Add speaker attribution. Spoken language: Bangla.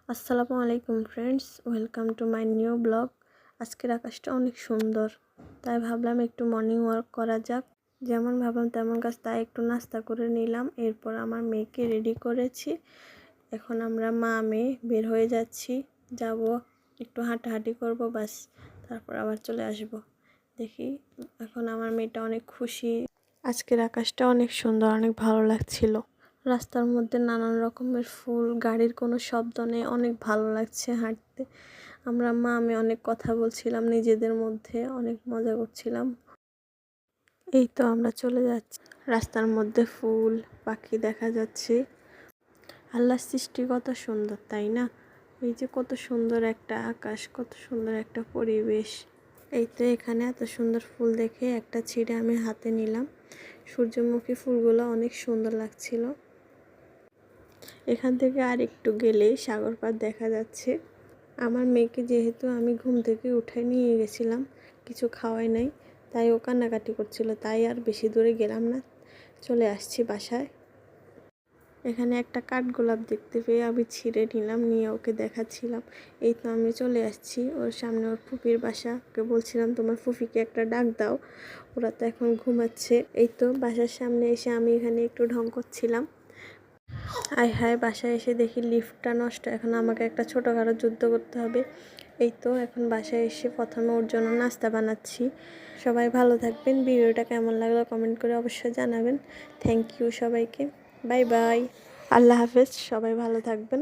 Speaker 1: আসসালামু আলাইকুম friends, welcome to my new blog. আজকের আকাশটা অনেক সুন্দর, তাই ভাবলাম একটু মর্নিং ওয়াক করা যাক। যেমন ভাবলাম তেমন কাজ, তাই একটু নাস্তা করে নিলাম। এরপর আমার মেয়েকে রেডি করেছি। এখন আমরা মা মেয়ে বের হয়ে যাচ্ছি, যাব একটু হাঁটাহাঁটি করব, বাস তারপর আবার চলে আসব। দেখি এখন আমার মেয়েটা অনেক খুশি। আজকের আকাশটা অনেক সুন্দর, অনেক ভালো লাগছিল। রাস্তার মধ্যে নানান রকমের ফুল, গাড়ির কোনো শব্দ নেই, অনেক ভালো লাগছে হাঁটতে। আমরা মা আমি অনেক কথা বলছিলাম, নিজেদের মধ্যে অনেক মজা করছিলাম। এই তো আমরা চলে যাচ্ছি, রাস্তার মধ্যে ফুল পাখি দেখা যাচ্ছে। আল্লাহর সৃষ্টি কত সুন্দর, তাই না? এই যে কত সুন্দর একটা আকাশ, কত সুন্দর একটা পরিবেশ। এই তো এখানে এত সুন্দর ফুল দেখে একটা ছিঁড়ে আমি হাতে নিলাম। সূর্যমুখী ফুলগুলো অনেক সুন্দর লাগছিল। এখান থেকে আর একটু গেলেই সাগর পাড় দেখা যাচ্ছে। আমার মেয়েকে যেহেতু আমি ঘুম থেকে উঠায় নিয়ে গেছিলাম, কিছু খাওয়াই নাই, তাই ও কান্নাকাটি করছিল, তাই আর বেশি দূরে গেলাম না, চলে আসছি বাসায়। এখানে একটা কাঠগোলাপ দেখতে পেয়ে আমি ছিঁড়ে নিলাম, নিয়ে ওকে দেখাচ্ছিলাম। এই তো আমি চলে আসছি ওর সামনে, ওর ফুপির বাসা। ওকে বলছিলাম তোমার ফুপিকে একটা ডাক দাও, ওরা তো এখন ঘুমাচ্ছে। এই তো বাসার সামনে এসে আমি এখানে একটু ঢং করছিলাম। আয় হায়, বাসায় এসে দেখি লিফটটা নষ্ট। এখন আমাকে একটা ছোটোখাটো যুদ্ধ করতে হবে। এই তো এখন বাসায় এসে প্রথমে ওর জন্য নাস্তা বানাচ্ছি। সবাই ভালো থাকবেন। ভিডিওটা কেমন লাগলো কমেন্ট করে অবশ্যই জানাবেন। থ্যাংক ইউ সবাইকে। বাই বাই, আল্লাহ হাফেজ, সবাই ভালো থাকবেন।